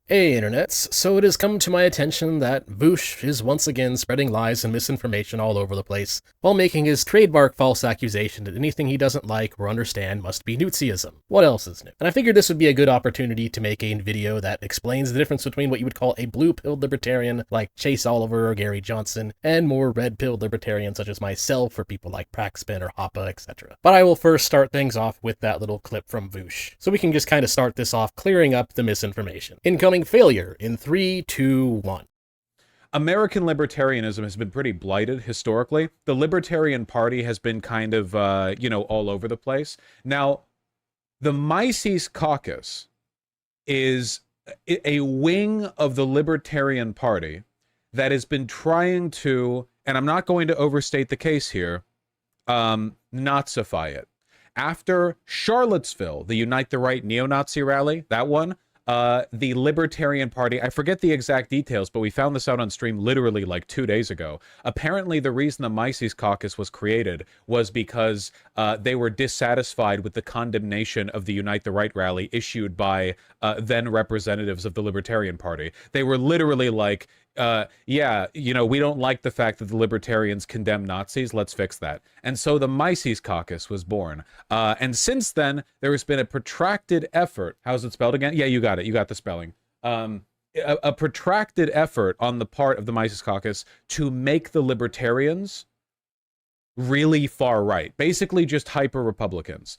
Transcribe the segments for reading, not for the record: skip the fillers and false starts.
Hey internets, so it has come to my attention that Vaush is once again spreading lies and misinformation all over the place, while making his trademark false accusation that anything he doesn't like or understand must be Newtsyism. What else is new? And I figured this would be a good opportunity to make a video that explains the difference between what you would call a blue-pilled libertarian like Chase Oliver or Gary Johnson, and more red-pilled libertarians such as myself or people like Praxpin or Hoppa, etc. But I will first start things off with that little clip from Vaush, so we can just kind of start this off clearing up the misinformation. Incoming failure in 3, 2, 1. American libertarianism has been pretty blighted historically. The Libertarian Party has been kind of, all over the place. Now, the Mises Caucus is a wing of the Libertarian Party that has been trying to, and I'm not going to overstate the case here, Nazify it. After Charlottesville, the Unite the Right neo-Nazi rally, that one, the Libertarian Party, I forget the exact details, but we found this out on stream literally like 2 days ago. Apparently, the reason the Mises Caucus was created was because they were dissatisfied with the condemnation of the Unite the Right rally issued by then representatives of the Libertarian Party. They were literally like, we don't like the fact that the libertarians condemn Nazis, let's fix that. And so the Mises Caucus was born. And since then, there has been a protracted effort. How's it spelled again? Yeah, you got it. You got the spelling. A protracted effort on the part of the Mises Caucus to make the libertarians really far right. Basically just hyper-Republicans.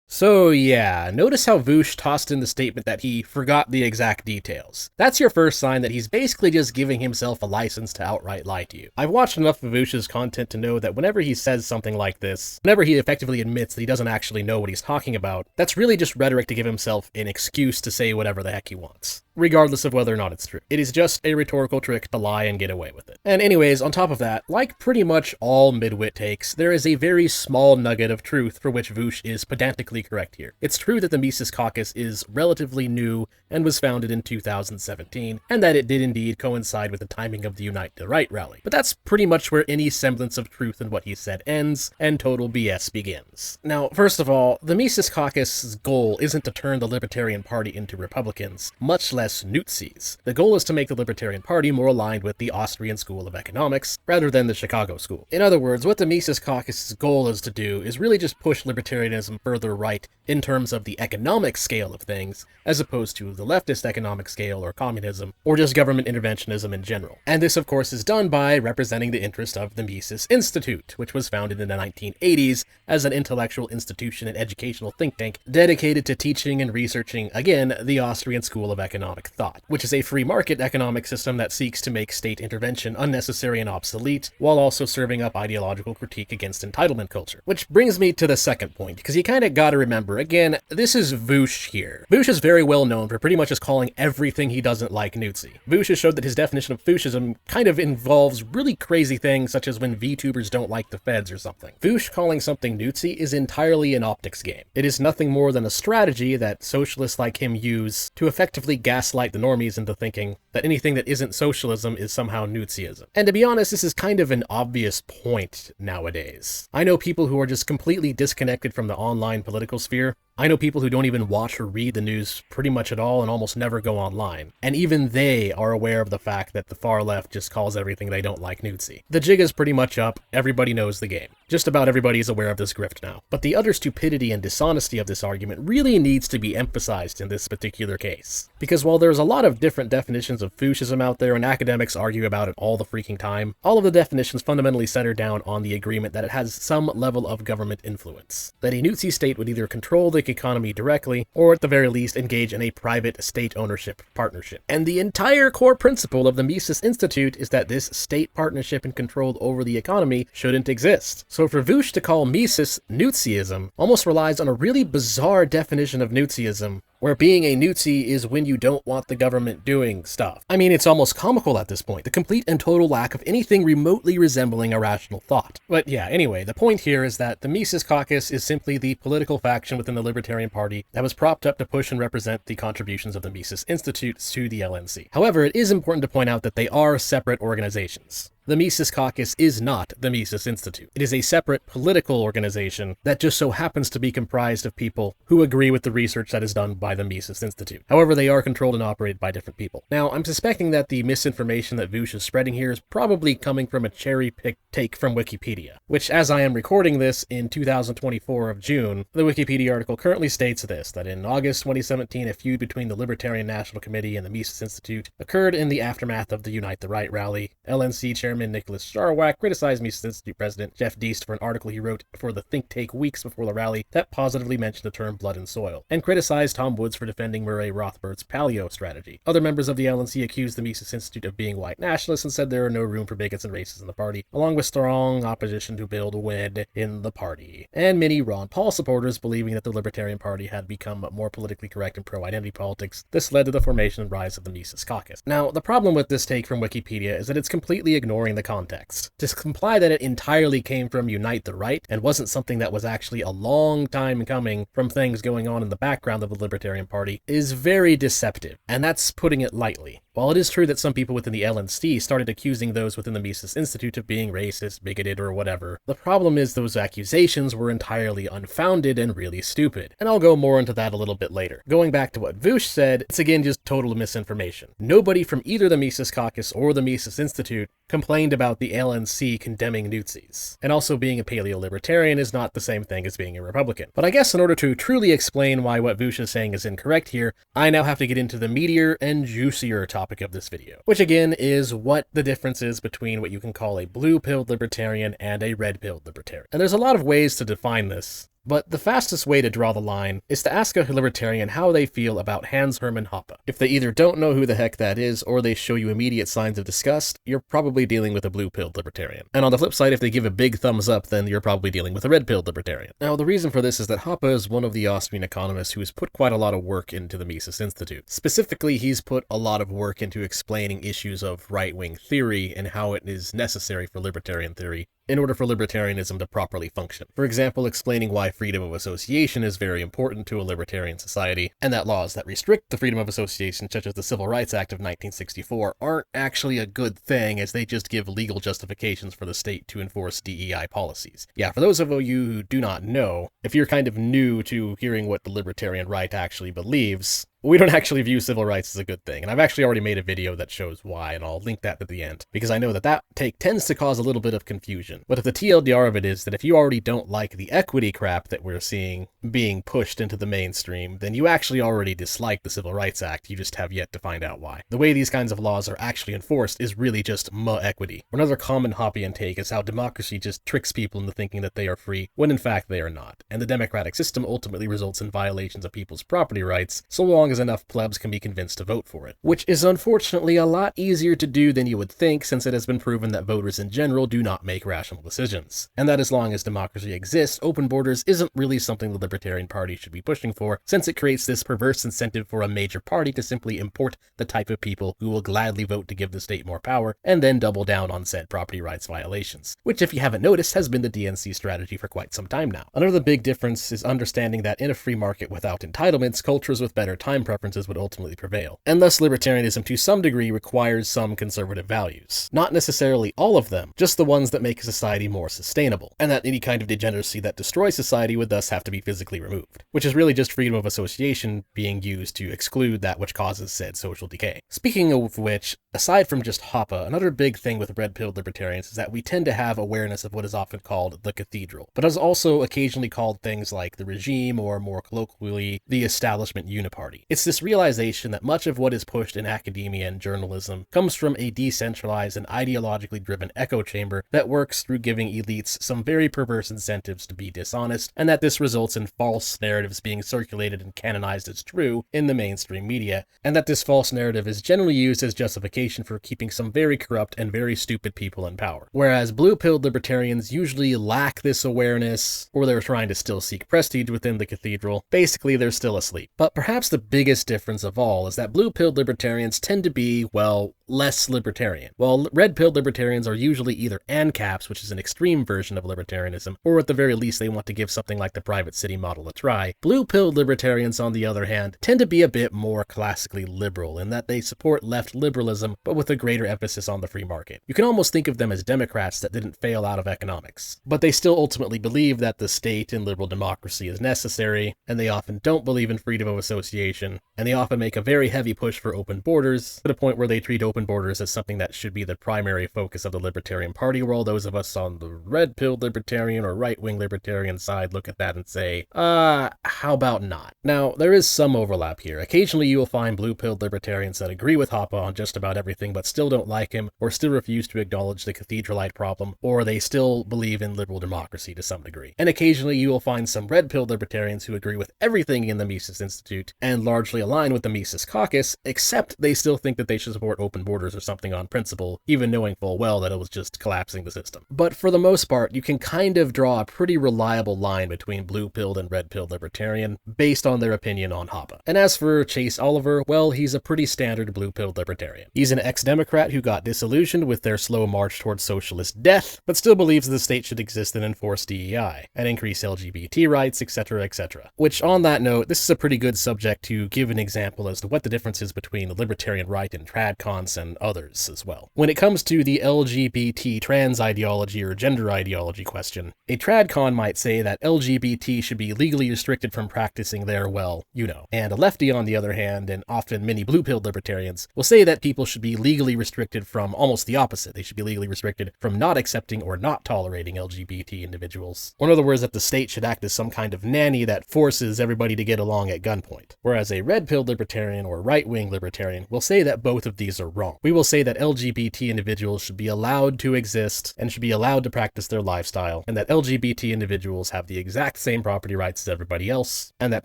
So yeah, notice how Vaush tossed in the statement that he forgot the exact details. That's your first sign that he's basically just giving himself a license to outright lie to you. I've watched enough of Vaush's content to know that whenever he says something like this, whenever he effectively admits that he doesn't actually know what he's talking about, that's really just rhetoric to give himself an excuse to say whatever the heck he wants, regardless of whether or not it's true. It is just a rhetorical trick to lie and get away with it. And anyways, on top of that, like pretty much all midwit takes, there is a very small nugget of truth for which Vaush is pedantically correct here. It's true that the Mises Caucus is relatively new and was founded in 2017, and that it did indeed coincide with the timing of the Unite the Right rally. But that's pretty much where any semblance of truth in what he said ends, and total BS begins. Now, first of all, the Mises Caucus's goal isn't to turn the Libertarian Party into Republicans, much less Newtsies. The goal is to make the Libertarian Party more aligned with the Austrian School of Economics, rather than the Chicago School. In other words, what the Mises Caucus's goal is to do is really just push libertarianism further right in terms of the economic scale of things, as opposed to the leftist economic scale or communism, or just government interventionism in general. And this, of course, is done by representing the interest of the Mises Institute, which was founded in the 1980s as an intellectual institution and educational think tank dedicated to teaching and researching, again, the Austrian School of Economic Thought, which is a free market economic system that seeks to make state intervention unnecessary and obsolete, while also serving up ideological critique against entitlement culture. Which brings me to the second point, because you kinda gotta remember, again, this is Vaush here. Vaush is very well known for pretty much just calling everything he doesn't like Newtsy. Vaush has showed that his definition of Vaushism kind of involves really crazy things, such as when VTubers don't like the feds or something. Vaush calling something Newtsy is entirely an optics game. It is nothing more than a strategy that socialists like him use to effectively gaslight the normies into thinking that anything that isn't socialism is somehow Newtsyism. And to be honest, this is kind of an obvious point nowadays. I know people who are just completely disconnected from the online political sphere. I know people who don't even watch or read the news pretty much at all and almost never go online. And even they are aware of the fact that the far left just calls everything they don't like Newtsy. The jig is pretty much up, everybody knows the game. Just about everybody is aware of this grift now. But the utter stupidity and dishonesty of this argument really needs to be emphasized in this particular case. Because while there's a lot of different definitions of Vaushism out there and academics argue about it all the freaking time, all of the definitions fundamentally center down on the agreement that it has some level of government influence. That a Newtsy state would either control the economy directly, or at the very least engage in a private state ownership partnership. And the entire core principle of the Mises Institute is that this state partnership and control over the economy shouldn't exist. So for Vaush to call Mises Newtsyism almost relies on a really bizarre definition of Newtsyism, where being a Newtsy is when you don't want the government doing stuff. I mean, it's almost comical at this point, the complete and total lack of anything remotely resembling a rational thought. But yeah, anyway, the point here is that the Mises Caucus is simply the political faction within the Libertarian Party that was propped up to push and represent the contributions of the Mises Institute to the LNC. However, it is important to point out that they are separate organizations. The Mises Caucus is not the Mises Institute. It is a separate political organization that just so happens to be comprised of people who agree with the research that is done by the Mises Institute. However, they are controlled and operated by different people. Now, I'm suspecting that the misinformation that Vaush is spreading here is probably coming from a cherry-picked take from Wikipedia, which, as I am recording this in 2024 of June, the Wikipedia article currently states this, that in August 2017, a feud between the Libertarian National Committee and the Mises Institute occurred in the aftermath of the Unite the Right rally. LNC Chairman Nicholas Sarwark criticized Mises Institute President Jeff Deist for an article he wrote for the think tank weeks before the rally that positively mentioned the term blood and soil, and criticized Tom Woods for defending Murray Rothbard's paleo strategy. Other members of the LNC accused the Mises Institute of being white nationalists and said there are no room for bigots and racists in the party, along with strong opposition to build a win in the party. And many Ron Paul supporters believing that the Libertarian Party had become more politically correct and pro-identity politics. This led to the formation and rise of the Mises Caucus. Now, the problem with this take from Wikipedia is that it's completely ignoring the context. To imply that it entirely came from Unite the Right and wasn't something that was actually a long time coming from things going on in the background of the Libertarian Party is very deceptive, and that's putting it lightly. While it is true that some people within the LNC started accusing those within the Mises Institute of being racist, bigoted, or whatever, the problem is those accusations were entirely unfounded and really stupid, and I'll go more into that a little bit later. Going back to what Vaush said, it's again just total misinformation. Nobody from either the Mises Caucus or the Mises Institute complained about the LNC condemning Nazis, and also being a paleo-libertarian is not the same thing as being a Republican. But I guess in order to truly explain why what Vaush is saying is incorrect here, I now have to get into the meatier and juicier topic of this video, which again is what the difference is between what you can call a blue-pilled libertarian and a red-pilled libertarian. And there's a lot of ways to define this, but the fastest way to draw the line is to ask a libertarian how they feel about Hans Hermann Hoppe. If they either don't know who the heck that is, or they show you immediate signs of disgust, you're probably dealing with a blue-pilled libertarian. And on the flip side, if they give a big thumbs up, then you're probably dealing with a red-pilled libertarian. Now, the reason for this is that Hoppe is one of the Austrian economists who has put quite a lot of work into the Mises Institute. Specifically, he's put a lot of work into explaining issues of right-wing theory and how it is necessary for libertarian theory in order for libertarianism to properly function. For example, explaining why freedom of association is very important to a libertarian society, and that laws that restrict the freedom of association, such as the Civil Rights Act of 1964, aren't actually a good thing, as they just give legal justifications for the state to enforce DEI policies. Yeah, for those of you who do not know, if you're kind of new to hearing what the libertarian right actually believes, we don't actually view civil rights as a good thing, and I've actually already made a video that shows why, and I'll link that at the end, because I know that that take tends to cause a little bit of confusion. But if the TLDR of it is that if you already don't like the equity crap that we're seeing being pushed into the mainstream, then you actually already dislike the Civil Rights Act, you just have yet to find out why. The way these kinds of laws are actually enforced is really just equity. Another common Hoppian take is how democracy just tricks people into thinking that they are free, when in fact they are not, and the democratic system ultimately results in violations of people's property rights, so long as enough plebs can be convinced to vote for it. Which is unfortunately a lot easier to do than you would think, since it has been proven that voters in general do not make rational decisions. And that as long as democracy exists, open borders isn't really something the Libertarian Party should be pushing for, since it creates this perverse incentive for a major party to simply import the type of people who will gladly vote to give the state more power, and then double down on said property rights violations. Which, if you haven't noticed, has been the DNC strategy for quite some time now. Another big difference is understanding that in a free market without entitlements, cultures with better time preferences would ultimately prevail, and thus libertarianism to some degree requires some conservative values. Not necessarily all of them, just the ones that make a society more sustainable, and that any kind of degeneracy that destroys society would thus have to be physically removed, which is really just freedom of association being used to exclude that which causes said social decay. Speaking of which, aside from just Hoppe, another big thing with red-pilled libertarians is that we tend to have awareness of what is often called the cathedral, but is also occasionally called things like the regime, or more colloquially, the establishment uniparty. It's this realization that much of what is pushed in academia and journalism comes from a decentralized and ideologically driven echo chamber that works through giving elites some very perverse incentives to be dishonest, and that this results in false narratives being circulated and canonized as true in the mainstream media, and that this false narrative is generally used as justification for keeping some very corrupt and very stupid people in power. Whereas blue-pilled libertarians usually lack this awareness, or they're trying to still seek prestige within the cathedral. Basically, they're still asleep. But perhaps the biggest difference of all is that blue-pilled libertarians tend to be, well, less libertarian, while red-pilled libertarians are usually either ANCAPs, which is an extreme version of libertarianism, or at the very least they want to give something like the private city model a try. Blue-pilled libertarians, on the other hand, tend to be a bit more classically liberal in that they support left liberalism capitalism, but with a greater emphasis on the free market. You can almost think of them as Democrats that didn't fail out of economics. But they still ultimately believe that the state and liberal democracy is necessary, and they often don't believe in freedom of association, and they often make a very heavy push for open borders, to the point where they treat open borders as something that should be the primary focus of the Libertarian Party, while those of us on the Redpill Libertarian or right-wing Libertarian side look at that and say, how about not? Now, there is some overlap here. Occasionally you will find blue-pilled Libertarians that agree with Hoppe on just about everything, but still don't like him, or still refuse to acknowledge the cathedralite problem, or they still believe in liberal democracy to some degree. And occasionally you will find some red-pilled Libertarians who agree with everything in the Mises Institute, and largely align with the Mises Caucus, except they still think that they should support open borders or something on principle, even knowing full well that it was just collapsing the system. But for the most part, you can kind of draw a pretty reliable line between blue-pilled and red-pilled Libertarian, based on their opinion on Hoppe. And as for Chase Oliver, well, he's a pretty standard blue-pilled Libertarian. He's an ex-Democrat who got disillusioned with their slow march towards socialist death, but still believes the state should exist and enforce DEI, and increase LGBT rights, etc., etc. Which, on that note, this is a pretty good subject to give an example as to what the difference is between the libertarian right and tradcons and others as well. When it comes to the LGBT trans ideology or gender ideology question, a tradcon might say that LGBT should be legally restricted from practicing their, well, you know. And a lefty, on the other hand, and often many blue-pilled libertarians, will say that people should be legally restricted from almost the opposite. They should be legally restricted from not accepting or not tolerating LGBT individuals. Or in other words, that the state should act as some kind of nanny that forces everybody to get along at gunpoint. Whereas a red-pilled libertarian or right-wing libertarian will say that both of these are wrong. We will say that LGBT individuals should be allowed to exist and should be allowed to practice their lifestyle, and that LGBT individuals have the exact same property rights as everybody else, and that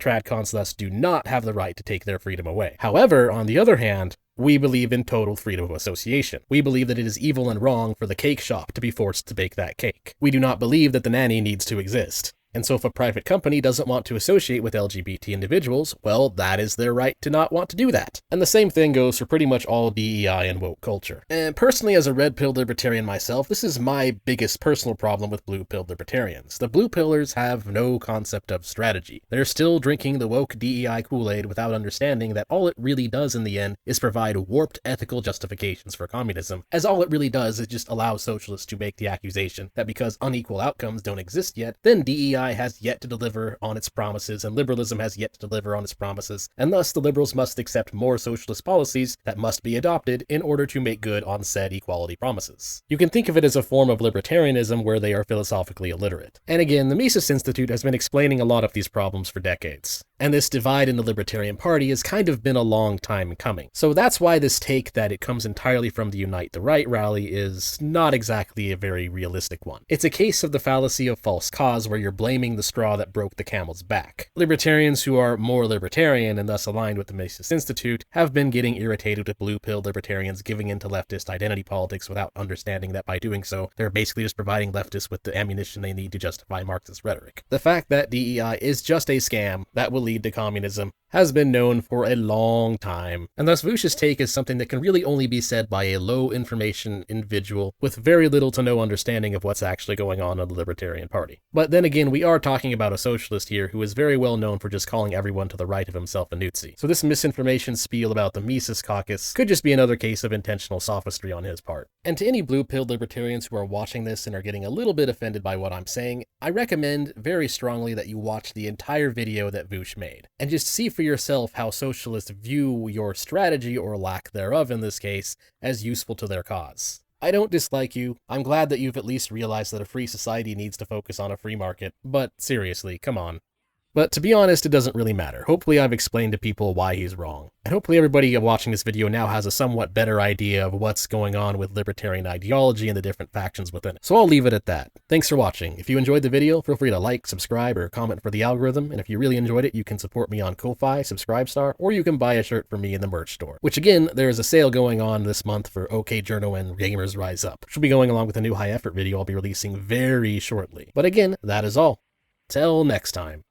tradcons thus do not have the right to take their freedom away. However, on the other hand, we believe in total freedom of association. We believe that it is evil and wrong for the cake shop to be forced to bake that cake. We do not believe that the nanny needs to exist. And so if a private company doesn't want to associate with LGBT individuals, well, that is their right to not want to do that. And the same thing goes for pretty much all DEI and woke culture. And personally, as a red-pilled libertarian myself, this is my biggest personal problem with blue-pilled libertarians. The blue pillars have no concept of strategy. They're still drinking the woke DEI Kool-Aid without understanding that all it really does in the end is provide warped ethical justifications for communism, as all it really does is just allow socialists to make the accusation that because unequal outcomes don't exist yet, then DEI has yet to deliver on its promises, and liberalism has yet to deliver on its promises, and thus the liberals must accept more socialist policies that must be adopted in order to make good on said equality promises. You can think of it as a form of libertarianism where they are philosophically illiterate. And again, the Mises Institute has been explaining a lot of these problems for decades. And this divide in the Libertarian Party has kind of been a long time coming. So that's why this take that it comes entirely from the Unite the Right rally is not exactly a very realistic one. It's a case of the fallacy of false cause where you're blaming the straw that broke the camel's back. Libertarians who are more libertarian and thus aligned with the Mises Institute have been getting irritated with blue-pilled libertarians giving into leftist identity politics without understanding that by doing so, they're basically just providing leftists with the ammunition they need to justify Marxist rhetoric. The fact that DEI is just a scam that will lead to communism has been known for a long time, and thus Vaush's take is something that can really only be said by a low-information individual with very little to no understanding of what's actually going on in the Libertarian Party. But then again, we are talking about a socialist here who is very well known for just calling everyone to the right of himself a Nazi. So this misinformation spiel about the Mises Caucus could just be another case of intentional sophistry on his part. And to any blue-pilled libertarians who are watching this and are getting a little bit offended by what I'm saying, I recommend very strongly that you watch the entire video that Vaush made, and just see for yourself how socialists view your strategy, or lack thereof in this case, as useful to their cause. I don't dislike you. I'm glad that you've at least realized that a free society needs to focus on a free market, but seriously, come on. But to be honest, it doesn't really matter. Hopefully I've explained to people why he's wrong. And hopefully everybody watching this video now has a somewhat better idea of what's going on with libertarian ideology and the different factions within it. So I'll leave it at that. Thanks for watching. If you enjoyed the video, feel free to like, subscribe, or comment for the algorithm. And if you really enjoyed it, you can support me on Ko-Fi, Subscribestar, or you can buy a shirt for me in the merch store. Which again, there is a sale going on this month for OK Journo and Gamers Rise Up, which will be going along with a new high effort video I'll be releasing very shortly. But again, that is all. Till next time.